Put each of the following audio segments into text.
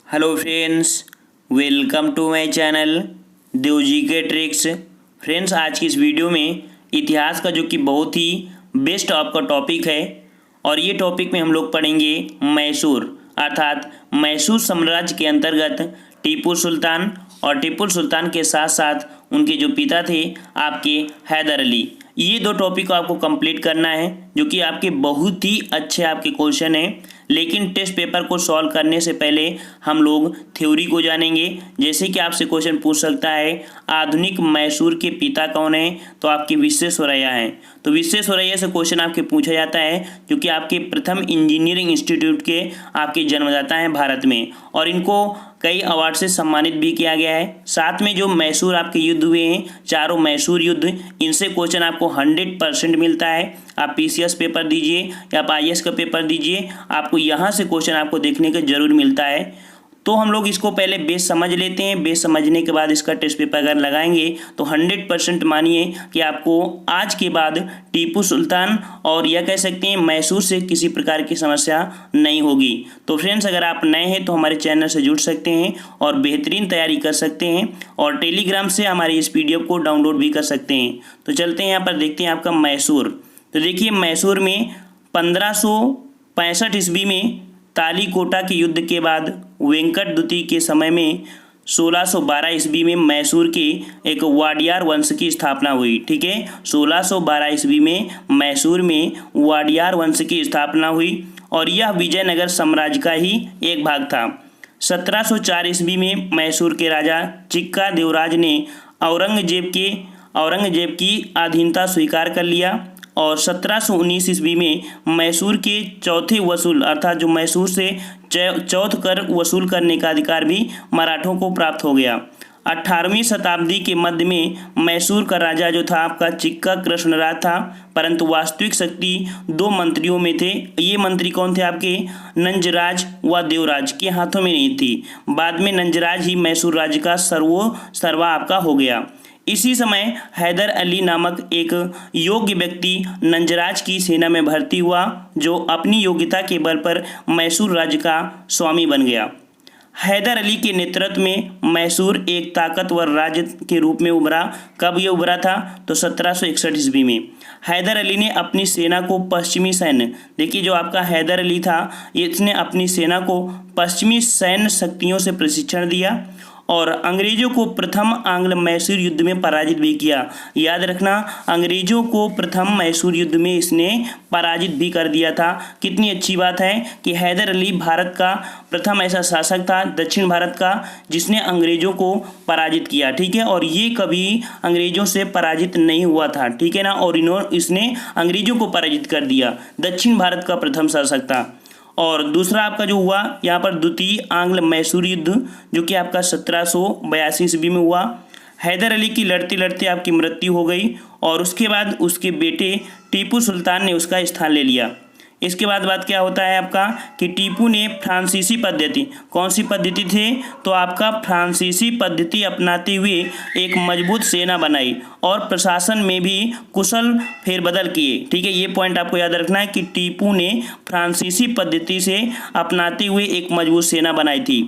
Hello friends, welcome to my channel Devji के tricks. Friends, आज की इस वीडियो में इतिहास का जो कि बहुत ही बेस्ट आपका टॉपिक है और ये टॉपिक में हम लोग पढ़ेंगे मैसूर अर्थात मैसूर साम्राज्य के अंतर्गत टीपू सुल्तान और टीपू सुल्तान के साथ साथ उनके जो पिता थे आपके हैदर अली। ये दो टॉपिक को आपको कंप्लीट करना है जो कि आपके बहुत ही अच्छे आपके क्वेश्चन हैं। लेकिन टेस्ट पेपर को सॉल्व करने से पहले हम लोग थ्योरी को जानेंगे। जैसे कि आपसे क्वेश्चन पूछ सकता है आधुनिक मैसूर के पिता कौन है, तो आपके विश्वेश्वरैया हैं। तो विश्वेश्वरैया से क्वेश्चन आपके पूछा जाता है जो कि आपके प्रथम इंजीनियरिंग इंस्टीट्यूट के आपके जन्मदाता हैं भारत में, और इनको कई अवार्ड से सम्मानित भी किया गया है। साथ में जो मैसूर आपके युद्ध हुए हैं, चारों मैसूर युद्ध, इनसे क्वेश्चन आपको 100% मिलता है। आप पीसीएस पेपर दीजिए या आप आईएएस का पेपर दीजिए, आपको यहाँ से क्वेश्चन आपको देखने को जरूर मिलता है। तो हम लोग इसको पहले बेस समझ लेते हैं। बेस समझने के बाद इसका टेस्ट पेपर अगर लगाएंगे तो 100% मानिए कि आपको आज के बाद टीपू सुल्तान और यह कह सकते हैं मैसूर से किसी प्रकार की समस्या नहीं होगी। तो फ्रेंड्स, अगर आप नए हैं तो हमारे चैनल से जुड़ सकते हैं और बेहतरीन तैयारी कर सकते हैं, और टेलीग्राम से हमारे इस PDF को डाउनलोड भी कर सकते हैं। तो चलते हैं यहाँ पर देखते हैं आपका मैसूर। तो देखिए, मैसूर में 1565 ईस्वी में तालीकोटा के युद्ध के बाद वेंकट द्वितीय के समय में 1612 ईस्वी में मैसूर के एक वाडियार वंश की स्थापना हुई। ठीक है, 1612 ईस्वी में मैसूर में वाडियार वंश की स्थापना हुई और यह विजयनगर साम्राज्य का ही एक भाग था। 1704 ईस्वी में मैसूर के राजा चिक्का देवराज ने औरंगजेब की अधीनता स्वीकार कर लिया और 1719 ईस्वी में मैसूर के चौथे वसूल अर्थात जो मैसूर से चौथ कर वसूल करने का अधिकार भी मराठों को प्राप्त हो गया। 18वीं शताब्दी के मध्य में मैसूर का राजा जो था आपका चिक्का कृष्णराज था, परंतु वास्तविक शक्ति दो मंत्रियों में थे। ये मंत्री कौन थे आपके? नंजराज व देवराज के हाथों में नहीं थी। बाद में नंजराज ही मैसूर राज्य का सर्वा आपका हो गया। इसी समय हैदर अली नामक एक योग्य व्यक्ति नंजराज की सेना में भर्ती हुआ, जो अपनी योग्यता के बल पर मैसूर राज्य का स्वामी बन गया। हैदर अली के नेतृत्व में मैसूर एक ताकतवर राज्य के रूप में उभरा। कब ये उभरा था? तो 1761 ईस्वी में। हैदर अली ने अपनी सेना को पश्चिमी सैन्य, देखिए जो आपका हैदर अली था, इसने अपनी सेना को पश्चिमी सैन्य शक्तियों से प्रशिक्षण दिया और अंग्रेजों को प्रथम आंग्ल मैसूर युद्ध में पराजित भी किया। याद रखना, अंग्रेजों को प्रथम मैसूर युद्ध में इसने पराजित भी कर दिया था। कितनी अच्छी बात है कि हैदर अली भारत का प्रथम ऐसा शासक था दक्षिण भारत का जिसने अंग्रेजों को पराजित किया। ठीक है, और ये कभी अंग्रेजों से पराजित नहीं हुआ था। ठीक है ना, और इसने अंग्रेजों को पराजित कर दिया। दक्षिण भारत का प्रथम शासक था। और दूसरा आपका जो हुआ यहाँ पर द्वितीय आंग्ल मैसूर युद्ध, जो कि आपका 1782 ईस्वी में हुआ। हैदर अली की लड़ते लड़ते आपकी मृत्यु हो गई और उसके बाद उसके बेटे टीपू सुल्तान ने उसका स्थान ले लिया। इसके बाद बात क्या होता है आपका कि टीपू ने फ्रांसीसी पद्धति, कौन सी पद्धति थे? तो आपका फ्रांसीसी पद्धति अपनाते हुए एक मजबूत सेना बनाई और प्रशासन में भी कुशल फेरबदल किए। ठीक है, ये पॉइंट आपको याद रखना है कि टीपू ने फ्रांसीसी पद्धति से अपनाते हुए एक मजबूत सेना बनाई थी।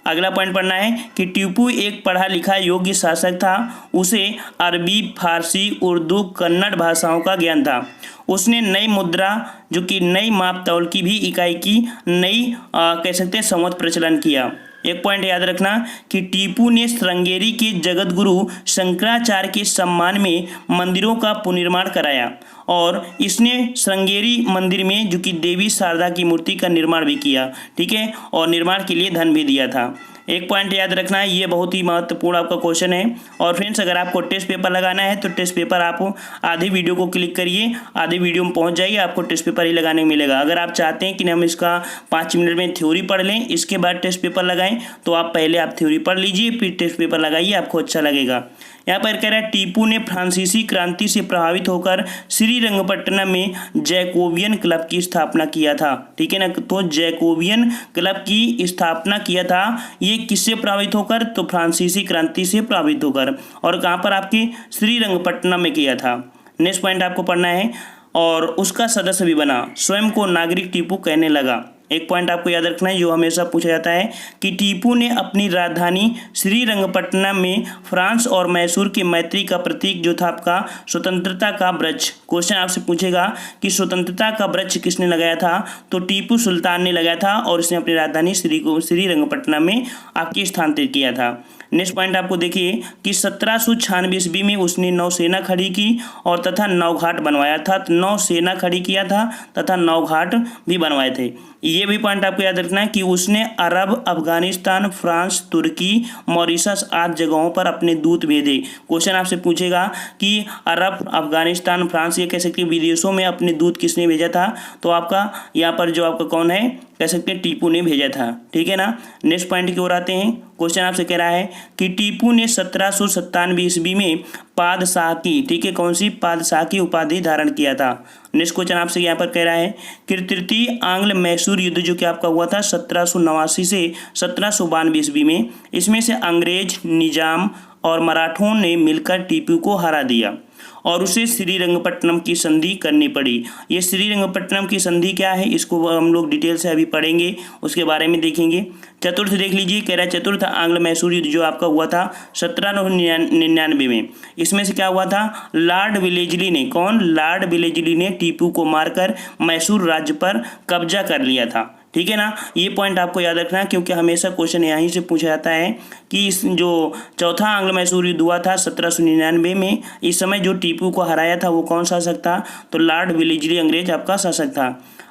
अगला पॉइंट पढ़ना है कि टीपू एक पढ़ा लिखा योग्य शासक था। उसे अरबी, फारसी, उर्दू, कन्नड़ भाषाओं का ज्ञान था। उसने नई मुद्रा जो कि नई माप तौल की भी इकाई की नई कह सकते हैं संवत प्रचलन किया। एक पॉइंट याद रखना कि टीपू ने श्रृंगेरी के जगत गुरु शंकराचार्य के सम्मान में मंदिरों का पुनर्निर्माण कराया और इसने श्रृंगेरी मंदिर में जो कि देवी शारदा की मूर्ति का निर्माण भी किया। ठीक है, और निर्माण के लिए धन भी दिया था। एक पॉइंट याद रखना है, ये बहुत ही महत्वपूर्ण आपका क्वेश्चन है। और फ्रेंड्स, अगर आपको टेस्ट पेपर लगाना है तो टेस्ट पेपर आप आधी वीडियो को क्लिक करिए, आधी वीडियो में पहुंच जाइए, आपको टेस्ट पेपर ही लगाने को मिलेगा। अगर आप चाहते हैं कि हम इसका 5 मिनट में थ्योरी पढ़ लें, इसके बाद टेस्ट पेपर लगाएं, तो आप पहले थ्योरी पढ़ लीजिए, फिर टेस्ट पेपर लगाइए, आपको अच्छा लगेगा। यहाँ पर कह रहा है टीपू ने फ्रांसीसी क्रांति से प्रभावित होकर श्रीरंगपट्टनम में जैकोबियन क्लब की स्थापना किया था। ठीक है ना, तो जैकोबियन क्लब की स्थापना किया था। ये किससे प्रभावित होकर? तो फ्रांसीसी क्रांति से प्रभावित होकर। और कहाँ पर? आपके श्रीरंगपट्टनम में किया था। नेक्स्ट पॉइंट आपको पढ़ना है। और उसका सदस्य भी बना, स्वयं को नागरिक टीपू कहने लगा। एक पॉइंट आपको याद रखना है जो हमेशा पूछा जाता है कि टीपू ने अपनी राजधानी श्रीरंगपट्टनम में फ्रांस और मैसूर की मैत्री का प्रतीक जो था आपका स्वतंत्रता का वृक्ष। क्वेश्चन आपसे पूछेगा कि स्वतंत्रता का वृक्ष किसने लगाया था, तो टीपू सुल्तान ने लगाया था और इसने अपनी राजधानी श्रीरंगपट्टनम में आपकी स्थानांतरित किया था। नेक्स्ट पॉइंट आपको देखिए कि 1796 ईस्वी में उसने नौसेना खड़ी की और तथा नौघाट बनवाया था। तो नौसेना खड़ी किया था तथा नौघाट भी बनवाए थे। ये भी पॉइंट आपको याद रखना है कि उसने अरब, अफगानिस्तान, फ्रांस, तुर्की, मॉरिशस आदि जगहों पर अपने दूत भेजे। क्वेश्चन आपसे पूछेगा कि अरब, अफगानिस्तान, फ्रांस ये कह सकते हैं विदेशों में अपने दूत किसने भेजा था, तो आपका यहाँ पर जो आपका कौन है कह सकते हैं टीपू ने भेजा था। ठीक है ना। नेक्स्ट पॉइंट की ओर आते हैं। क्वेश्चन आपसे कह रहा है कि टीपू ने 1797 ईस्वी में पादशाह की, ठीक है, कौन सी, पादशाह की उपाधि धारण किया था। नेक्स्ट क्वेश्चन आपसे यहाँ पर कह रहा है कि तृतीय आंग्ल मैसूर युद्ध जो कि आपका हुआ था 1789 से 1792 ईस्वी में, इसमें से अंग्रेज, निजाम और मराठों ने मिलकर टीपू को हरा दिया और उसे श्रीरंगपट्टनम की संधि करनी पड़ी। ये श्रीरंगपट्टनम की संधि क्या है, इसको हम लोग डिटेल से अभी पढ़ेंगे, उसके बारे में देखेंगे। चतुर्थ देख लीजिए, कह रहा है चतुर्थ आंग्ल मैसूर युद्ध जो आपका हुआ था 1799 में, इसमें से क्या हुआ था, लॉर्ड विलेजली ने, कौन, लॉर्ड विलेजली ने टीपू को मारकर मैसूर राज्य पर कब्जा कर लिया था। ठीक है ना। ये पॉइंट आपको याद रखना है क्योंकि हमेशा क्वेश्चन यहीं से पूछा जाता है कि इस जो चौथा आंग्ल मैसूर युद्ध हुआ था 1799 में, इस समय जो टीपू को हराया था वो कौन शासक था, तो लॉर्ड विलेजली अंग्रेज आपका शासक था।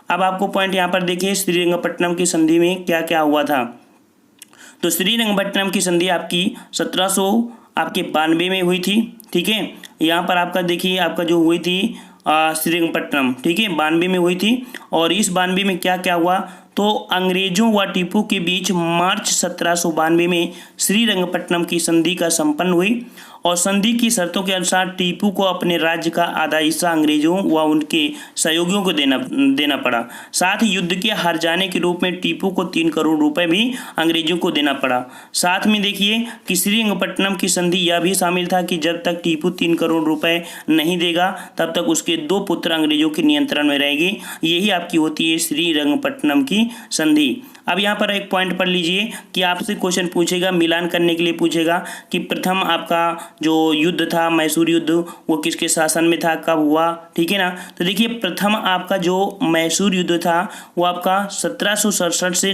अब आपको पॉइंट यहाँ पर देखिए श्रीरंगपट्टनम की संधि में क्या क्या हुआ था। तो श्रीरंगपट्टनम की संधि आपकी 1792 में हुई थी। ठीक है, यहाँ पर आपका देखिए आपका जो हुई थी श्रीरंगपट्टनम, ठीक है, 92 में हुई थी। और इस 92 में क्या क्या हुआ, तो अंग्रेजों व टीपू के बीच मार्च 1792 में श्रीरंगपट्टनम की संधि का संपन्न हुई और संधि की शर्तों के अनुसार टीपू को अपने राज्य का आधा हिस्सा अंग्रेजों व उनके सहयोगियों को देना पड़ा। साथ ही युद्ध के हार जाने के रूप में टीपू को 3 करोड़ रुपए भी अंग्रेजों को देना पड़ा। साथ में देखिए कि श्रीरंगपट्टनम की संधि यह भी शामिल था कि जब तक टीपू 3 करोड़ रुपए नहीं देगा तब तक उसके 2 पुत्र अंग्रेजों के नियंत्रण में रहेंगे। यही आपकी होती है श्रीरंगपट्टनम की संधि। अब यहाँ पर एक पॉइंट पढ़ लीजिए कि आपसे क्वेश्चन पूछेगा, मिलान करने के लिए पूछेगा कि प्रथम आपका जो युद्ध था मैसूर युद्ध वो किसके शासन में था, कब हुआ। ठीक है ना। तो देखिए प्रथम आपका जो मैसूर युद्ध था वो आपका 1767 से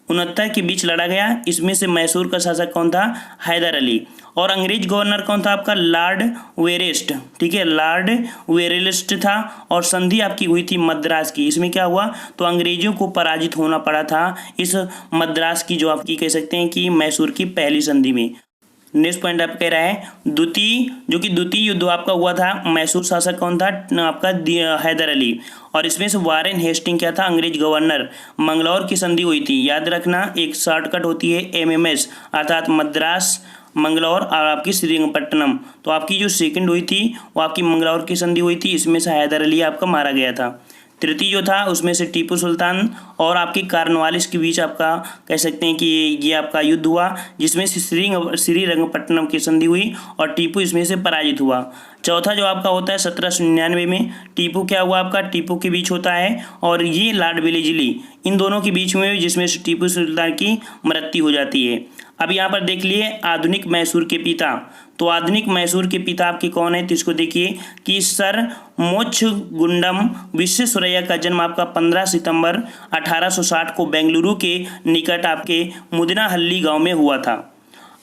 69 के बीच लड़ा गया। इसमें से मैसूर का शासक कौन था, हैदर अली, और अंग्रेज गवर्नर कौन था आपका, लॉर्ड वेरेस्ट। ठीक है, लॉर्ड वेरेस्ट था। और संधि आपकी हुई थी मद्रास की। इसमें क्या हुआ, तो अंग्रेजों को पराजित होना पड़ा था इस मद्रास की जो आपकी कह सकते हैं कि मैसूर की पहली संधि में। नेक्स्ट पॉइंट आप कह रहा है द्वितीय युद्ध आपका हुआ था, मैसूर शासक कौन था आपका, हैदर अली, और इसमें से वारेन हेस्टिंग क्या था, अंग्रेज गवर्नर। मंगलौर की संधि हुई थी, याद रखना एक शॉर्टकट होती है MMS अर्थात मद्रास, मंगलौर और आपकी श्रीरंगपट्टनम। तो आपकी जो सेकंड हुई थी वो आपकी मंगलौर की संधि हुई थी, इसमें से हैदर अली आपका मारा गया था। तृतीय जो था उसमें से टीपू सुल्तान और आपकी कार्नवालिस के बीच आपका कह सकते हैं कि ये आपका युद्ध हुआ जिसमें से श्रीरंगपट्टनम की संधि हुई और टीपू इसमें से पराजित हुआ। चौथा जो आपका होता है 1799 में टीपू क्या हुआ आपका, टीपू के बीच होता है और ये लॉर्ड विलेजली, इन दोनों के बीच में जिसमें से टीपू सुल्तान की मृत्यु हो जाती है। अब यहाँ पर देख लिए आधुनिक मैसूर के पिता। तो आधुनिक मैसूर के पिता आपके कौन है, तो इसको देखिए कि सर मोक्षगुंडम विश्वेश्वरैया का जन्म आपका 15 सितंबर 1860 को बेंगलुरु के निकट आपके मुदनाहल्ली गांव में हुआ था।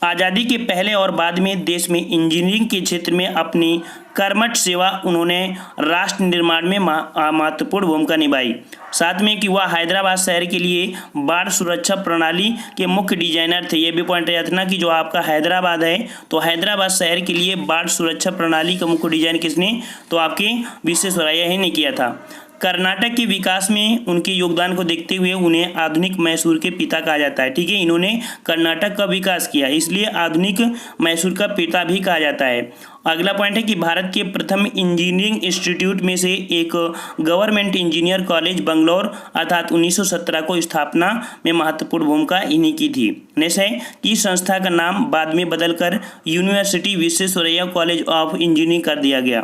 आज़ादी के पहले और बाद में देश में इंजीनियरिंग के क्षेत्र में अपनी कर्मठ सेवा उन्होंने राष्ट्र निर्माण में महत्वपूर्ण भूमिका निभाई। साथ में कि वह हैदराबाद शहर के लिए बाढ़ सुरक्षा प्रणाली के मुख्य डिजाइनर थे। ये भी पॉइंट याद रखना कि जो आपका हैदराबाद है तो हैदराबाद शहर के लिए बाढ़ सुरक्षा प्रणाली का मुख्य डिजाइन किसने, तो आपके विश्वेश्वरैया ही ने किया था। कर्नाटक के विकास में उनके योगदान को देखते हुए उन्हें आधुनिक मैसूर के पिता कहा जाता है। ठीक है, इन्होंने कर्नाटक का विकास किया इसलिए आधुनिक मैसूर का पिता भी कहा जाता है। अगला पॉइंट है कि भारत के प्रथम इंजीनियरिंग इंस्टीट्यूट में से एक गवर्नमेंट इंजीनियर कॉलेज बंगलौर अर्थात 1917 को स्थापना में महत्वपूर्ण भूमिका इन्हीं की थी। नेक्स्ट है कि संस्था का नाम बाद में बदलकर university Visvesvaraya college of engineering कर दिया गया।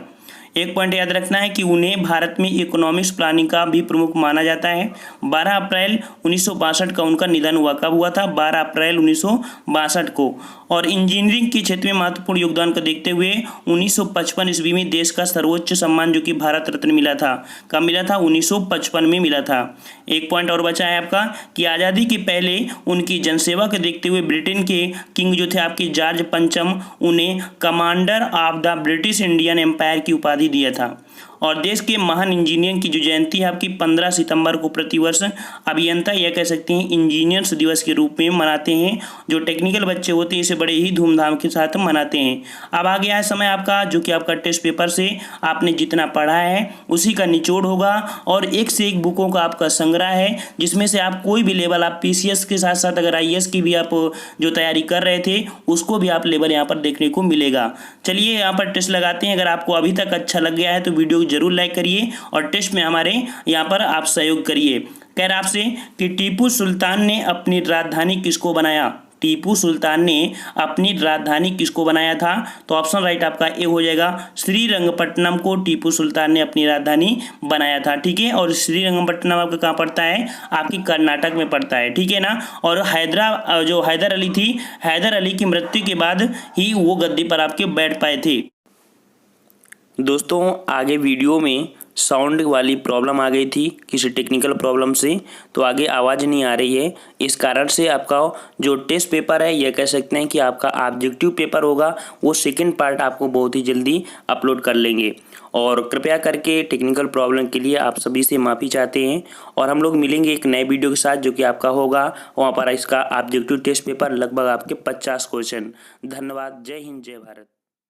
एक पॉइंट याद रखना है कि उन्हें भारत में इकोनॉमिक्स प्लानिंग का भी प्रमुख माना जाता है। 12 अप्रैल 1962 का उनका निधन हुआ। कब हुआ था? 12 अप्रैल 1962 को। और इंजीनियरिंग के क्षेत्र में महत्वपूर्ण योगदान को देखते हुए 1955 ईस्वी में देश का सर्वोच्च सम्मान जो कि भारत रत्न मिला था। कब मिला था? 1955 में मिला था। एक पॉइंट और बचा है आपका कि आज़ादी के पहले उनकी जनसेवा को देखते हुए ब्रिटेन के किंग जो थे आपके जॉर्ज पंचम, उन्हें commander of the British Indian empire की उपाधि दिया था। और देश के महान इंजीनियर की जो जयंती है आपकी 15 सितंबर को प्रतिवर्ष अभियंता या कह सकते हैं इंजीनियर्स दिवस के रूप में मनाते हैं। जो टेक्निकल बच्चे होते हैं इसे बड़े ही धूमधाम के साथ मनाते हैं। अब आ गया है समय आपका जो कि आपका टेस्ट पेपर से आपने जितना पढ़ा है उसी का निचोड़ होगा और एक से एक बुकों का आपका संग्रह है, जिसमें से आप कोई भी लेवल आप पीसीएस के साथ साथ अगर आईएएस की भी आप जो तैयारी कर रहे थे उसको भी आप लेवल यहाँ पर देखने को मिलेगा। चलिए यहाँ पर टेस्ट लगाते हैं। अगर आपको अभी तक अच्छा लग गया है तो वीडियो जरूर लाइक करिए और टेस्ट में हमारे यहाँ पर आप सहयोग करिए। कह रहा आपसे कि टीपू सुल्तान ने अपनी राजधानी किसको बनाया? टीपू सुल्तान ने अपनी राजधानी किसको बनाया था? तो ऑप्शन राइट आपका ए हो जाएगा। श्रीरंगपट्टनम को टीपू सुल्तान ने अपनी राजधानी बनाया था। ठीक है, और श्रीरंगपट्टनम आपका कहाँ पड़ता है? आपकी कर्नाटक में पड़ता है। ठीक है ना। और हैदर अली थी, हैदर अली की मृत्यु के बाद ही वो गद्दी पर आपके बैठ पाए थे। दोस्तों आगे वीडियो में साउंड वाली प्रॉब्लम आ गई थी किसी टेक्निकल प्रॉब्लम से, तो आगे आवाज़ नहीं आ रही है। इस कारण से आपका जो टेस्ट पेपर है यह कह सकते हैं कि आपका ऑब्जेक्टिव पेपर होगा, वो सेकंड पार्ट आपको बहुत ही जल्दी अपलोड कर लेंगे। और कृपया करके टेक्निकल प्रॉब्लम के लिए आप सभी से माफ़ी चाहते हैं। और हम लोग मिलेंगे एक नए वीडियो के साथ जो कि आपका होगा वहाँ पर इसका ऑब्जेक्टिव टेस्ट पेपर लगभग आपके 50 क्वेश्चन। धन्यवाद। जय हिंद, जय भारत।